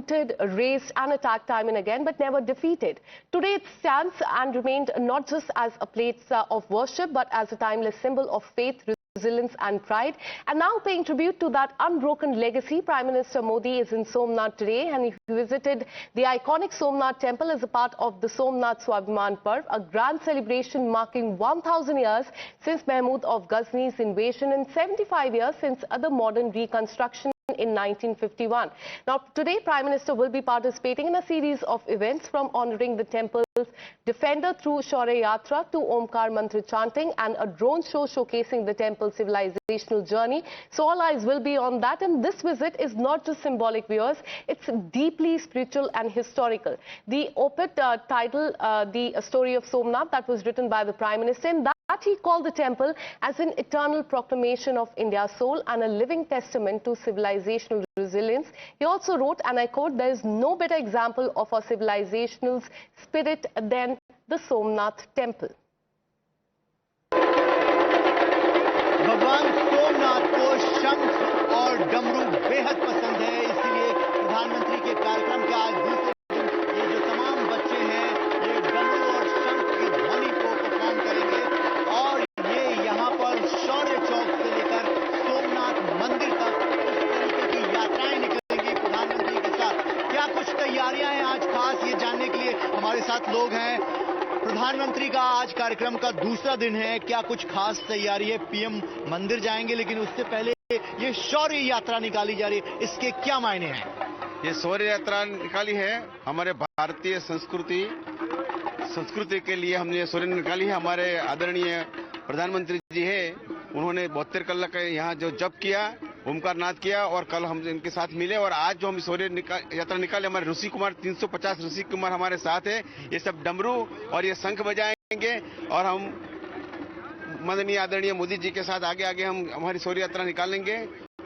looted, razed and attacked time and again, but never defeated. Today it stands and remained not just as a place of worship, but as a timeless symbol of faith, resilience and pride. And now paying tribute to that unbroken legacy, Prime Minister Modi is in Somnath today, and he visited the iconic Somnath temple as a part of the Somnath Swabhiman Parv, a grand celebration marking 1000 years since Mahmud of Ghazni's invasion and 75 years since other modern reconstruction in 1951. Now, today, Prime Minister will be participating in a series of events, from honouring the temple's defender through Shaurya Yatra to Omkar Mantra chanting and a drone show showcasing the temple's civilizational journey. So all eyes will be on that, and this visit is not just symbolic, viewers. It's deeply spiritual and historical. The op-ed title, The Story of Somnath, that was written by the Prime Minister, and that he called the temple as an eternal proclamation of India's soul and a living testament to civilizational resilience. He also wrote, and I quote, "There is no better example of our civilizational spirit than the Somnath temple." भगवान सोमनाथ को शंख और डमरू बेहद पसंद है, इसीलिए प्रधानमंत्री के कार्यक्रम का आज दूसरे दिन ये जो तमाम बच्चे हैं ये डमरू और शंख की ध्वनि को परफॉर्म करेंगे और ये यहाँ पर शौर्य चौक से लेकर सोमनाथ मंदिर तक इस तरीके की यात्राएं निकलेंगी प्रधानमंत्री के साथ। क्या कुछ तैयारियां हैं आज खास, ये जानने के लिए हमारे साथ लोग हैं। प्रधानमंत्री का आज कार्यक्रम का दूसरा दिन है, क्या कुछ खास तैयारी है? पीएम मंदिर जाएंगे, लेकिन उससे पहले ये शौर्य यात्रा निकाली जा रही है, इसके क्या मायने हैं? ये शौर्य यात्रा निकाली है हमारे भारतीय संस्कृति के लिए हमने ये शौर्य निकाली है। हमारे आदरणीय प्रधानमंत्री जी है, उन्होंने 72 कलाक यहाँ जो जप किया, ओमकार नाद किया और कल हम इनके साथ मिले और आज जो हम शौर्य यात्रा निकाले, हमारे ऋषि कुमार 350 ऋषि कुमार हमारे साथ है। ये सब डमरू और ये शंख बजाएंगे और हम माननीय आदरणीय मोदी जी के साथ आगे आगे हम हमारी शौर्य यात्रा निकालेंगे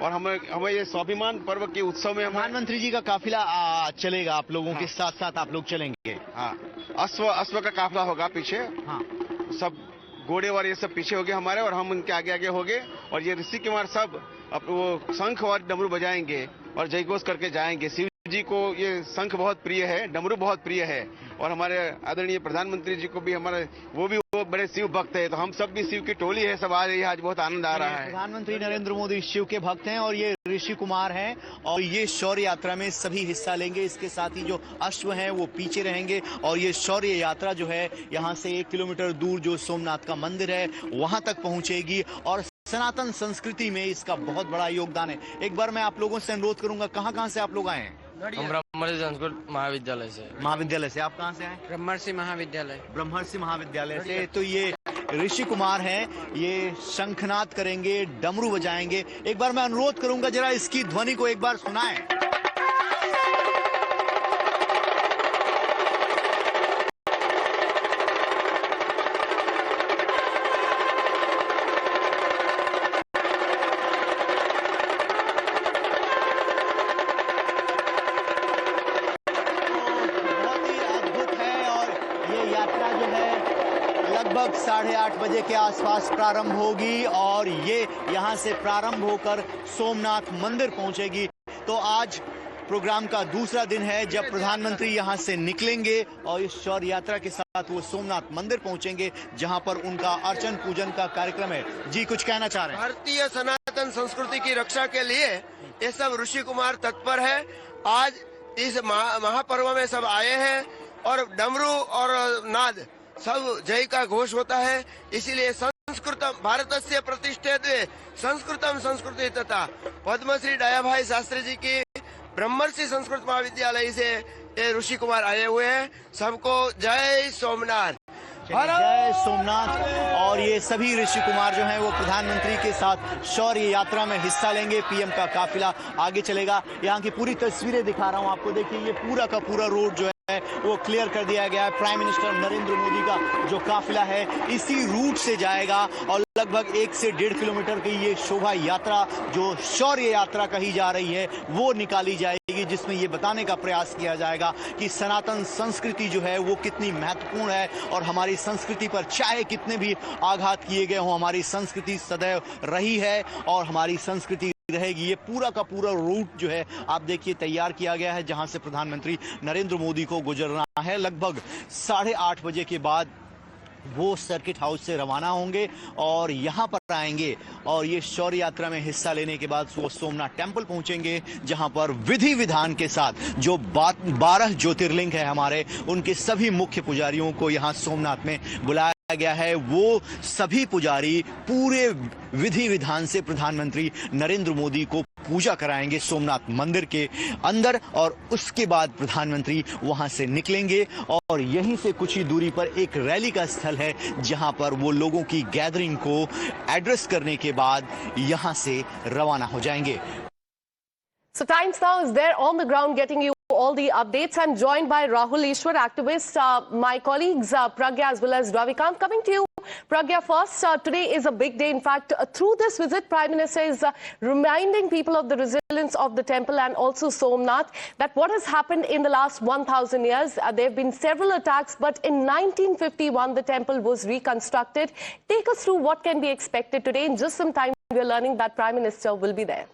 और हमें ये स्वाभिमान पर्व के उत्सव में प्रधानमंत्री जी का काफिला चलेगा, आप लोगों के साथ साथ आप लोग चलेंगे? हाँ, अश्व का काफिला होगा पीछे। हाँ, सब घोड़े और ये सब पीछे हो गए हमारे और हम उनके आगे आगे हो गए और ये ऋषि कुमार सब वो शंख और डमरू बजाएंगे और जयघोष करके जाएंगे। शिव जी को ये शंख बहुत प्रिय है, डमरू बहुत प्रिय है और हमारे आदरणीय प्रधानमंत्री जी को भी वो बड़े शिव भक्त है, तो हम सब भी शिव की टोली है, सब आ रही है। आज बहुत आनंद आ रहा है। प्रधानमंत्री नरेंद्र मोदी शिव के भक्त हैं और ये ऋषि कुमार हैं और ये शौर्य यात्रा में सभी हिस्सा लेंगे। इसके साथ ही जो अश्व हैं वो पीछे रहेंगे और ये शौर्य यात्रा जो है यहाँ से 1 किलोमीटर दूर जो सोमनाथ का मंदिर है वहां तक पहुंचेगी और सनातन संस्कृति में इसका बहुत बड़ा योगदान है। एक बार मैं आप लोगों से अनुरोध करूंगा, कहाँ से आप लोग आए हैं? हम ब्रह्मर्षि संस्कृत महाविद्यालय से। महाविद्यालय से। आप कहाँ से आए? ब्रह्मर्षि महाविद्यालय। ब्रह्मर्षि महाविद्यालय से। तो ये ऋषि कुमार हैं, ये शंखनाद करेंगे, डमरू बजाएंगे। एक बार मैं अनुरोध करूंगा, जरा इसकी ध्वनि को एक बार सुनाएं। लगभग 8:30 बजे के आसपास प्रारंभ होगी और ये यहाँ से प्रारंभ होकर सोमनाथ मंदिर पहुंचेगी। तो आज प्रोग्राम का दूसरा दिन है जब प्रधानमंत्री यहाँ से निकलेंगे और इस शौर्य यात्रा के साथ वो सोमनाथ मंदिर पहुंचेंगे जहाँ पर उनका अर्चन पूजन का कार्यक्रम है। जी, कुछ कहना चाह रहे हैं? भारतीय सनातन संस्कृति की रक्षा के लिए ये सब ऋषि कुमार तत्पर है। आज इस महापर्व में सब आए हैं और डमरू और नाद सब जय का घोष होता है। इसीलिए संस्कृतम भारतस्य प्रतिष्ठित संस्कृतम संस्कृति तथा पद्मश्री दयाभाई शास्त्री जी की ब्रह्मर्षि संस्कृत महाविद्यालय से ये ऋषि कुमार आए हुए हैं। सबको जय सोमनाथ। जय सोमनाथ। और ये सभी ऋषि कुमार जो हैं वो प्रधानमंत्री के साथ शौर्य यात्रा में हिस्सा लेंगे। पीएम का काफिला आगे चलेगा। यहाँ की पूरी तस्वीरें दिखा रहा हूँ आपको। देखिए, ये पूरा का पूरा रोड जो है वो क्लियर कर दिया गया है। प्राइम मिनिस्टर नरेंद्र मोदी का जो काफिला है इसी रूट से जाएगा और लगभग 1 से 1.5 किलोमीटर की ये शोभा यात्रा जो शौर्य यात्रा कही जा रही है वो निकाली जाएगी, जिसमें ये बताने का प्रयास किया जाएगा कि सनातन संस्कृति जो है वो कितनी महत्वपूर्ण है और हमारी संस्कृति पर चाहे कितने भी आघात किए गए हों, हमारी संस्कृति सदैव रही है और हमारी संस्कृति रहेगी। ये पूरा का पूरा रूट जो है आप देखिए तैयार किया गया है, जहां से प्रधानमंत्री नरेंद्र मोदी को गुजरना है। लगभग 8:30 बजे के बाद वो सर्किट हाउस से रवाना होंगे और यहां पर आएंगे और ये शौर्य यात्रा में हिस्सा लेने के बाद वो सोमनाथ टेम्पल पहुंचेंगे, जहां पर विधि विधान के साथ जो 12 ज्योतिर्लिंग है हमारे, उनके सभी मुख्य पुजारियों को यहां सोमनाथ में बुलाया गया है। वो सभी पुजारी पूरे विधि विधान से प्रधानमंत्री नरेंद्र मोदी को पूजा कराएंगे सोमनाथ मंदिर के अंदर और उसके बाद प्रधानमंत्री वहां से निकलेंगे और यहीं से कुछ ही दूरी पर एक रैली का स्थल है, जहां पर वो लोगों की गैदरिंग को एड्रेस करने के बाद यहां से रवाना हो जाएंगे। So Times Now is there on the ground getting you all the updates. I'm joined by Rahul Ishwar, activist, my colleagues Pragya as well as Ravikant. Coming to you, Pragya, first, today is a big day. In fact, through this visit, Prime Minister is reminding people of the resilience of the temple and also Somnath, that what has happened in the last 1,000 years, there have been several attacks, but in 1951, the temple was reconstructed. Take us through what can be expected today. In just some time, we are learning that Prime Minister will be there.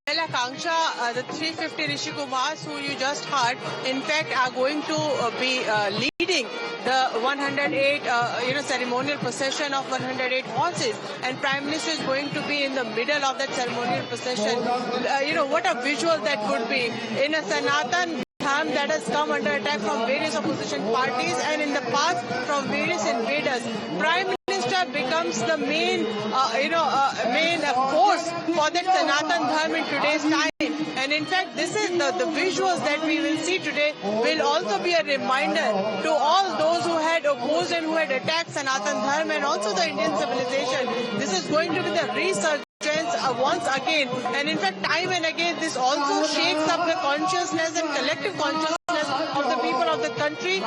Well, Akanksha, the 350 Rishi Kumars who you just heard, in fact, are going to be leading the 108, ceremonial procession of 108 horses, and Prime Minister is going to be in the middle of that ceremonial procession. What a visual that would be in a Sanatan Dharm that has come under attack from various opposition parties and in the past from various invaders. Prime Minister becomes the main force for that Sanatan Dharm in today's time. And in fact, this is the visuals that we will see today will also be a reminder to all those who had opposed and who had attacked Sanatan Dharm and also the Indian civilization. This is going to be the resurgence once again, and in fact time and again this also shakes up the consciousness and collective consciousness of the people of the country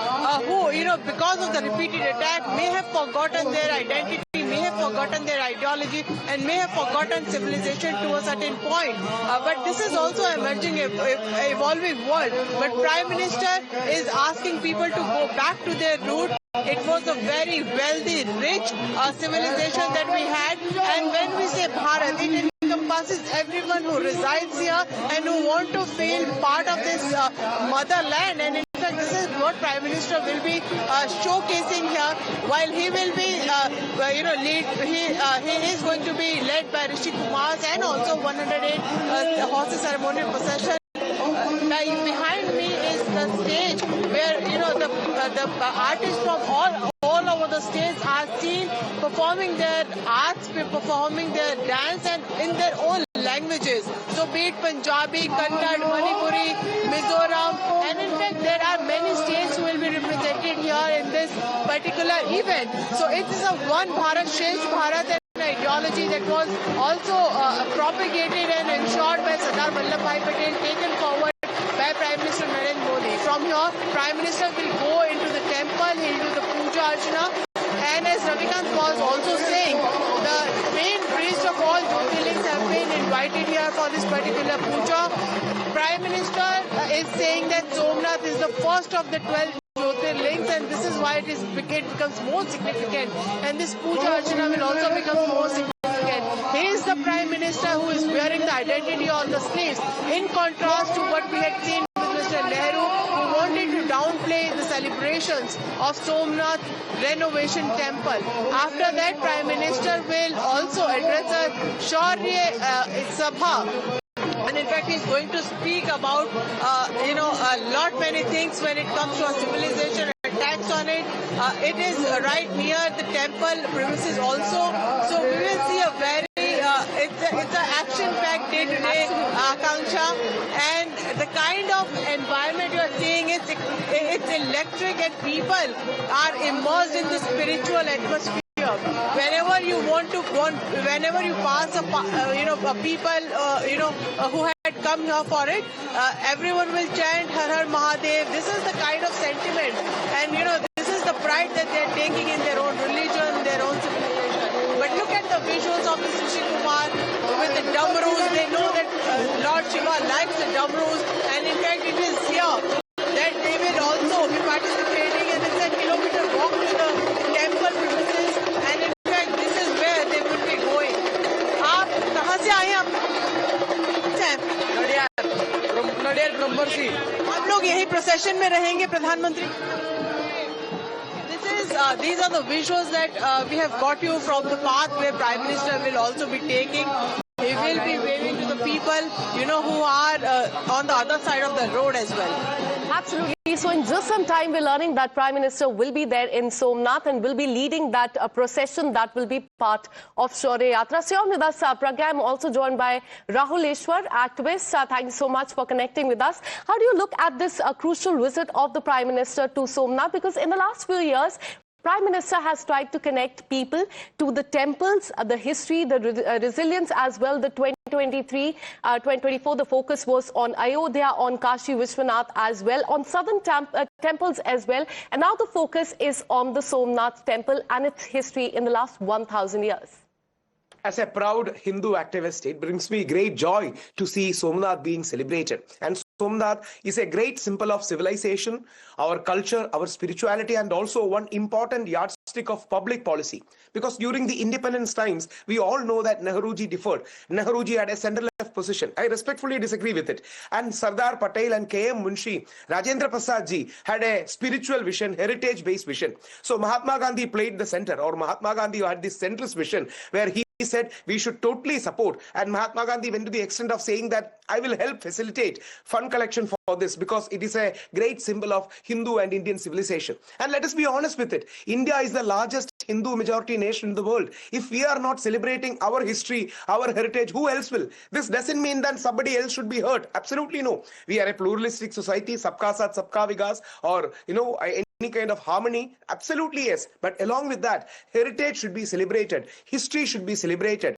who because of the repeated attack may have forgotten their identity, may have forgotten their ideology and may have forgotten civilization to a certain point, but this is also emerging evolving world. But Prime Minister is asking people to go back to their root. It was a very wealthy, rich civilization that we had, and when we say Bharat, it encompasses everyone who resides here and who want to feel part of this motherland. And in fact, this is what Prime Minister will be showcasing here. While he will be, he is going to be led by Rishi Kumars and also 108 horses ceremonial procession. Behind me is the stage where the artists from all over the stage are seen performing their arts, performing their dance and in their own languages. So be it Punjabi, Kannada, Manipuri, Mizoram, and in fact there are many states who will be represented here in this particular event. So it is a One Bharat, Shresth Bharat ideology that was also propagated and ensured by Sardar Vallabhbhai Patel, taken forward by Prime Minister Narendra Modi. From here, Prime Minister will go into the temple, he will do the puja archana, and as Ravikant was also saying, the main priest of all Jyotirlings have been invited here for this particular puja. Prime Minister is saying that Somnath is the first of the 12 Jyotirlings, and this is why it becomes more significant, and this puja archana will also become more significant. He is the Prime Minister who is wearing the identity on the sleeves, in contrast to what we had seen with Mr. Nehru, who wanted to downplay the celebrations of Somnath renovation temple. After that, Prime Minister will also address a Shaurya Sabha. And in fact, he's going to speak about, many things when it comes to our civilization, attacks on it. It is right near the temple premises also. So we will see a very, it's an action-packed day today, Akanksha. And the kind of environment you are seeing, it's electric and people are immersed in the spiritual atmosphere. Whenever you whenever you pass people, who had come here for it, everyone will chant Har Har Mahadev. This is the kind of sentiment, and this is the pride that they are taking in their own religion, their own civilization. But look at the visuals of this Rishi Kumar with the Damrus. They know that Lord Shiva likes the Damrus, and in fact it is here that they will also be participating, and it's a kilometer walk to the temple premises. And in fact, this is where number C. आप लोग यही procession में रहेंगे प्रधानमंत्री? These are the visuals that we have got you from the path where Prime Minister will also be taking. He will be waving to the people, you know, who are on the other side of the road as well. Absolutely. So in just some time, we're learning that Prime Minister will be there in Somnath and will be leading that procession that will be part of Shaurya Yatra. So on with us, Pragya, I'm also joined by Rahul Eshwar, activist. Thank you so much for connecting with us. How do you look at this crucial visit of the Prime Minister to Somnath? Because in the last few years, Prime Minister has tried to connect people to the temples, the history, the resilience as well. The 2023-2024, the focus was on Ayodhya, on Kashi Vishwanath as well, on southern temples as well. And now the focus is on the Somnath temple and its history in the last 1,000 years. As a proud Hindu activist, it brings me great joy to see Somnath being celebrated. And Somnath is a great symbol of civilization, our culture, our spirituality, and also one important yardstick of public policy. Because during the independence times, we all know that Nehruji differed. Nehruji had a center-left position. I respectfully disagree with it. And Sardar Patel and K.M. Munshi, Rajendra Prasad ji had a spiritual vision, heritage-based vision. So Mahatma Gandhi played the center, or Mahatma Gandhi had this centrist vision where he said we should totally support, and Mahatma Gandhi went to the extent of saying that I will help facilitate fund collection for this because it is a great symbol of Hindu and Indian civilization. And let us be honest with it, India is the largest Hindu majority nation in the world. If we are not celebrating our history, our heritage, who else will? This doesn't mean that somebody else should be hurt. Absolutely no. We are a pluralistic society, sabka saath, sabka vikas, or any kind of harmony. Absolutely yes. But along with that, heritage should be celebrated. History should be celebrated.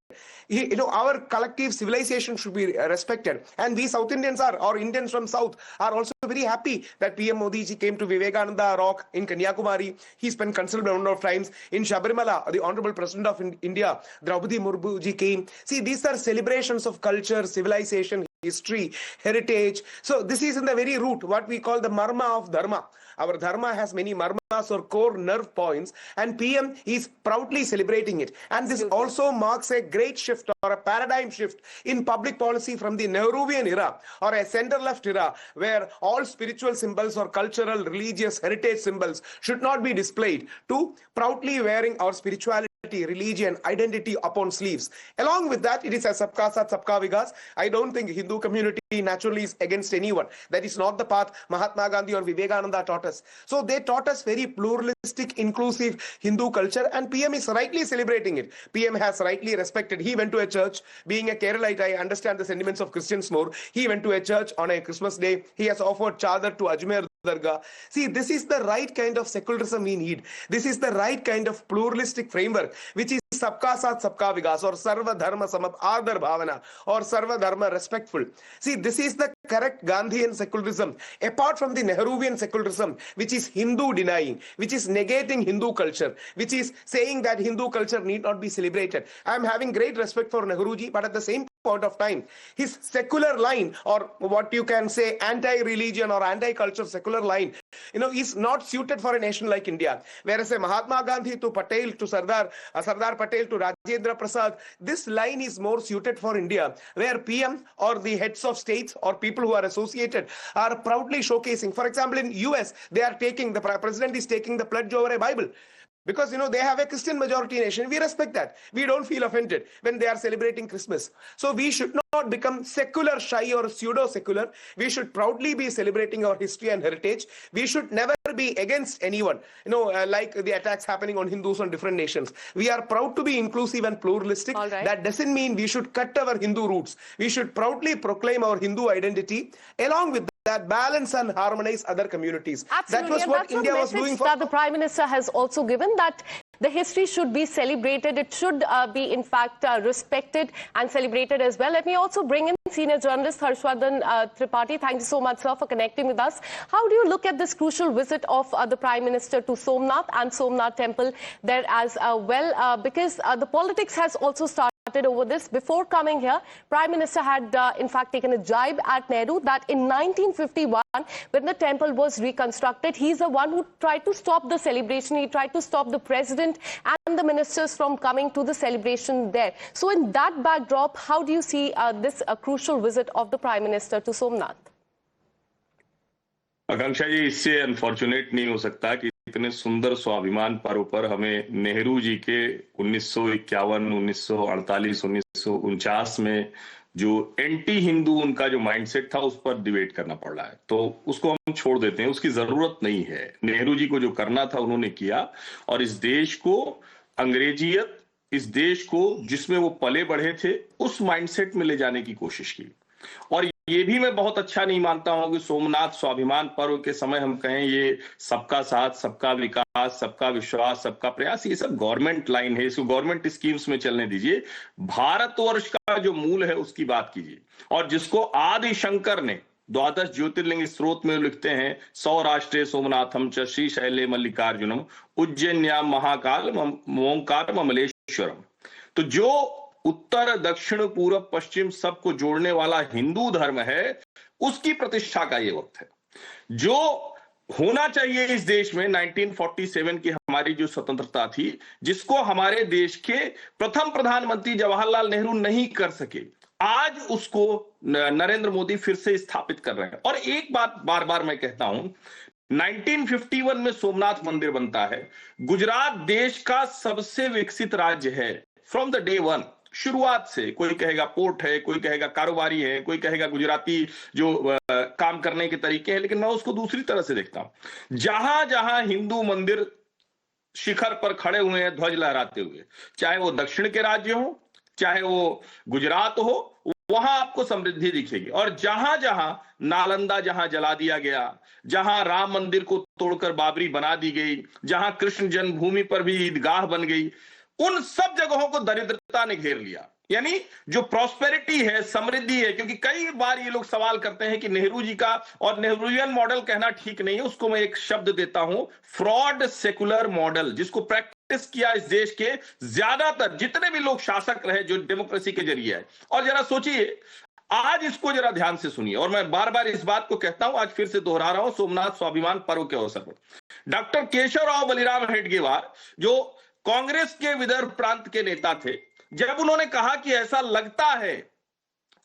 Our collective civilization should be respected. And we South Indians or Indians from South are also very happy that PM Modi ji came to Vivekananda Rock in Kanyakumari. He spent considerable number of times in Sabarimala. The Honorable President of India, Draupadi Murmu ji came. See, these are celebrations of culture, civilization, history, heritage. So this is in the very root, what we call the marma of dharma. Our dharma has many marmas or core nerve points, and PM is proudly celebrating it. And this also marks a great shift or a paradigm shift in public policy from the Nehruvian era or a center-left era where all spiritual symbols or cultural, religious, heritage symbols should not be displayed to proudly wearing our spirituality, religion, identity upon sleeves. Along with that, it is a sabka saath, sabka vikas. I don't think Hindu community naturally is against anyone. That is not the path Mahatma Gandhi or Vivekananda taught us. So they taught us very pluralistic, inclusive Hindu culture, and PM is rightly celebrating it. PM has rightly respected. He went to a church. Being a Keralite, I understand the sentiments of Christians more. He went to a church on a Christmas day. He has offered chadar to Ajmer Dargah. See, this is the right kind of secularism we need. This is the right kind of pluralistic framework, which is sabka saath, sabka vikas, or sarva dharma samap adar bhavana, or sarva dharma respectful. See, this is the correct Gandhian secularism, apart from the Nehruvian secularism, which is Hindu denying, which is negating Hindu culture, which is saying that Hindu culture need not be celebrated. I am having great respect for Nehruji, but at the same point of time, his secular line, or what you can say anti-religion or anti-culture secular line, is not suited for a nation like India. Whereas a Mahatma Gandhi to Patel to Sardar Patel to Rajendra Prasad, this line is more suited for India, where PM or the heads of states or people who are associated are proudly showcasing. For example, in US, the president is taking the pledge over a Bible. Because, they have a Christian majority nation. We respect that. We don't feel offended when they are celebrating Christmas. So we should not become secular shy or pseudo-secular. We should proudly be celebrating our history and heritage. We should never be against anyone, like the attacks happening on Hindus on different nations. We are proud to be inclusive and pluralistic. All right. That doesn't mean we should cut our Hindu roots. We should proudly proclaim our Hindu identity along with that balance and harmonize other communities. Absolutely. That was and what that's India a was doing message for... that the Prime Minister has also given, that the history should be celebrated. It should be, in fact, respected and celebrated as well. Let me also bring in senior journalist Harshvardhan Tripathi. Thank you so much, sir, for connecting with us. How do you look at this crucial visit of the Prime Minister to Somnath and Somnath Temple there as well? Because the politics has also started over this. Before coming here, Prime Minister had in fact taken a jibe at Nehru that in 1951, when the temple was reconstructed, he's the one who tried to stop the celebration. He tried to stop the president and the ministers from coming to the celebration there. So in that backdrop, how do you see this crucial visit of the Prime Minister to Somnath? आकांक्षा जी, इससे unfortunate नहीं हो सकता कि इतने सुंदर स्वाभिमान पर्व पर हमें नेहरू जी के 1951, 1948, 1949 में जो एंटी हिंदू उनका जो माइंडसेट था उस पर डिबेट करना पड़ रहा है। तो उसको हम छोड़ देते हैं, उसकी जरूरत नहीं है। नेहरू जी को जो करना था उन्होंने किया और इस देश को अंग्रेजियत, इस देश को जिसमें वो पले बढ़े थे उस माइंडसेट में ले जाने की कोशिश की। और ये भी मैं बहुत अच्छा नहीं मानता हूं कि सोमनाथ स्वाभिमान पर्व के समय हम कहें ये सबका साथ, सबका विकास, सबका विश्वास, सबका प्रयास, ये सब गवर्नमेंट लाइन है, इसको गवर्नमेंट स्कीम्स में चलने दीजिए। भारतवर्ष का जो मूल है उसकी बात कीजिए। और जिसको आदि शंकर ने द्वादश ज्योतिर्लिंग स्रोत में लिखते हैं, सौराष्ट्रे सोमनाथम च श्रीशैले मल्लिकार्जुनम उज्जैन्याम महाकाल ओंकार ममलेश्वरम। तो जो उत्तर दक्षिण पूर्व पश्चिम सबको जोड़ने वाला हिंदू धर्म है उसकी प्रतिष्ठा का ये वक्त है। जो होना चाहिए इस देश में 1947 की हमारी जो स्वतंत्रता थी, जिसको हमारे देश के प्रथम प्रधानमंत्री जवाहरलाल नेहरू नहीं कर सके, आज उसको नरेंद्र मोदी फिर से स्थापित कर रहे हैं। और एक बात बार बार मैं कहता हूं, 1951 में सोमनाथ मंदिर बनता है। गुजरात देश का सबसे विकसित राज्य है फ्रॉम द डे वन, शुरुआत से। कोई कहेगा पोर्ट है, कोई कहेगा कारोबारी है, कोई कहेगा गुजराती जो काम करने के तरीके हैं, लेकिन मैं उसको दूसरी तरह से देखता हूं। जहां जहां हिंदू मंदिर शिखर पर खड़े हुए हैं ध्वज लहराते हुए, चाहे वो दक्षिण के राज्य हो, चाहे वो गुजरात हो, वहां आपको समृद्धि दिखेगी। और जहां जहां नालंदा जहां जला दिया गया, जहां राम मंदिर को तोड़कर बाबरी बना दी गई, जहां कृष्ण जन्मभूमि पर भी ईदगाह बन गई, उन सब जगहों को दरिद्रता ने घेर लिया। यानी जो प्रॉस्पेरिटी है, समृद्धि है, क्योंकि कई बार ये लोग सवाल करते हैं कि नेहरू जी का, और नेहरूवियन मॉडल कहना ठीक नहीं है, उसको मैं एक शब्द देता हूं, फ्रॉड सेकुलर मॉडल, जिसको प्रैक्टिस किया इस देश के ज्यादातर जितने भी लोग शासक रहे जो डेमोक्रेसी के जरिए है। और जरा सोचिए, आज इसको जरा ध्यान से सुनिए, और मैं बार बार इस बात को कहता हूं, आज फिर से दोहरा रहा हूं सोमनाथ स्वाभिमान पर्व के अवसर पर। डॉक्टर केशवराव बलिराम हेडगेवार जो कांग्रेस के विदर्भ प्रांत के नेता थे, जब उन्होंने कहा कि ऐसा लगता है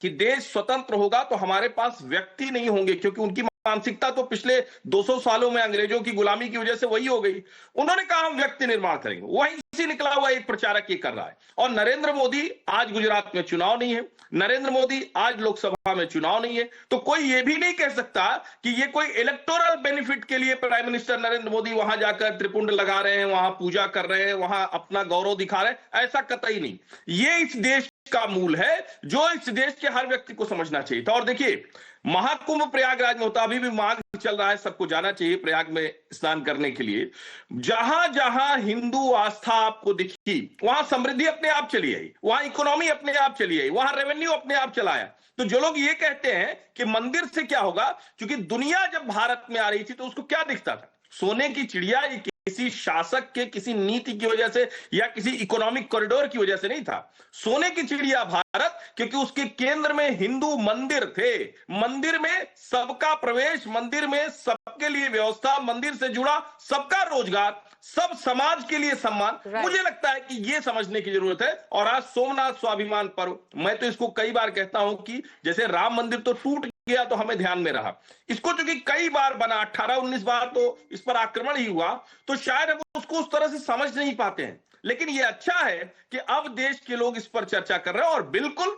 कि देश स्वतंत्र होगा तो हमारे पास व्यक्ति नहीं होंगे, क्योंकि उनकी मानसिकता तो पिछले 200 सालों में अंग्रेजों की गुलामी की वजह से वही हो गई। उन्होंने कहा हम व्यक्ति निर्माण करेंगे, वहीं से निकला हुआ एक प्रचारक ये कर रहा है। और नरेंद्र मोदी, आज गुजरात में चुनाव नहीं है, नरेंद्र मोदी आज लोकसभा में चुनाव नहीं है, तो कोई ये भी नहीं कह सकता कि ये कोई इलेक्टोरल बेनिफिट के लिए प्राइम मिनिस्टर नरेंद्र मोदी वहां जाकर त्रिपुंड लगा रहे हैं, वहां पूजा कर रहे हैं, वहां अपना गौरव दिखा रहे हैं, ऐसा कतई नहीं। ये इस देश का मूल है जो इस देश के हर व्यक्ति को समझना चाहिए था। और देखिए, महाकुंभ प्रयागराज में होता, अभी भी माघ चल रहा है, सबको जाना चाहिए प्रयाग में स्नान करने के लिए। जहां जहां हिंदू आस्था आपको दिखी, वहां समृद्धि अपने आप चली आई, वहां इकोनॉमी अपने आप चली आई, वहां रेवेन्यू अपने आप चला आया। तो जो लोग ये कहते हैं कि मंदिर से क्या होगा, क्योंकि दुनिया जब भारत में आ रही थी तो उसको क्या दिखता था, सोने की चिड़िया। किसी शासक के किसी नीति की वजह से या किसी इकोनॉमिक कॉरिडोर की वजह से नहीं था। सोने की चिड़िया भारत, क्योंकि उसके केंद्र में हिंदू मंदिर थे, मंदिर में सबका प्रवेश, मंदिर में सबके लिए व्यवस्था, मंदिर से जुड़ा सबका रोजगार, सब समाज के लिए सम्मान। मुझे लगता है कि ये समझने की जरूरत है। और आज सोमनाथ स्वाभिमान पर्व, मैं तो इसको कई बार कहता हूं कि जैसे राम मंदिर तो टूट गया तो हमें ध्यान में रहा, इसको चूंकि कई बार बना, 18-19 बार तो इस पर आक्रमण ही हुआ, तो शायद हम उसको उस तरह से समझ नहीं पाते हैं। लेकिन ये अच्छा है कि अब देश के लोग इस पर चर्चा कर रहे हैं, और बिल्कुल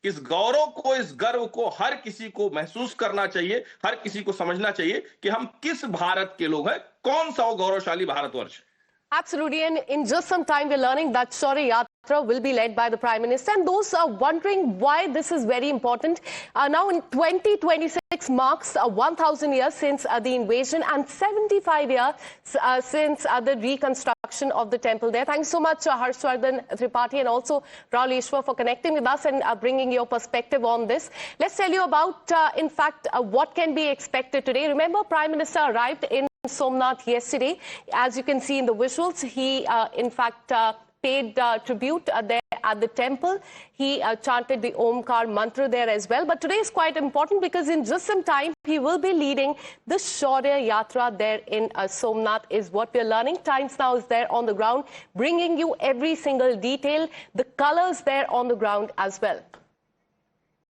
इस गौरव को, इस गर्व को हर किसी को महसूस करना चाहिए, हर किसी को समझना चाहिए कि हम किस भारत के लोग हैं, कौन सा वो गौरवशाली Bharatvarsh. Absolutely, and in just some time we're learning that Shaurya Yatra will be led by the Prime Minister, and those are wondering why this is very important. Now in 2026 marks 1000 years since the invasion and 75 years since the reconstruction of the temple there. Thank you so much Harshvardhan Tripathi and also Rahul Ishwar for connecting with us and bringing your perspective on this. Let's tell you about in fact what can be expected today. Remember, Prime Minister arrived in Somnath yesterday. As you can see in the visuals, he in fact paid tribute there at the temple. He chanted the Omkar mantra there as well. But today is quite important because in just some time he will be leading the Shaurya Yatra there in Somnath is what we're learning. Times Now is there on the ground, bringing you every single detail, the colors there on the ground as well.